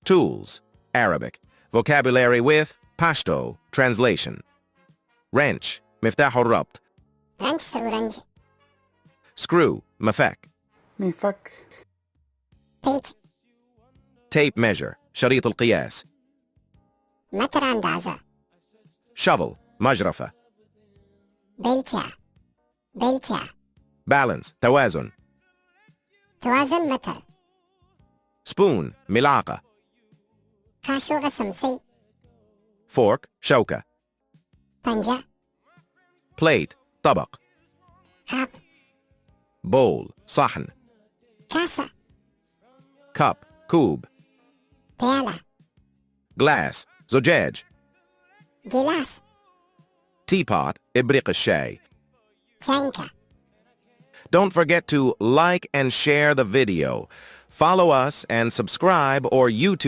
Tools, Arabic. Vocabulary with Pashto, translation. Wrench, مفتاح الربط. رنش سرورنج. Screw, مفك. مفك. بيج. Tape measure, شريط القياس. متر أندازة. Shovel, مجرفة. بلتع. بلتع. Balance, توازن. توازن متر. Spoon, ملعقة. كاشوغة سمسي. Fork, شوكة. بنجة. Plate, طبق. كاب. Bowl, صحن. كاسة. Cup, كوب. بيالة. Glass, زجاج. جلاس. Teapot, إبريق الشاي. شنكة. Don't forget to like and share the video. Follow us and subscribe or YouTube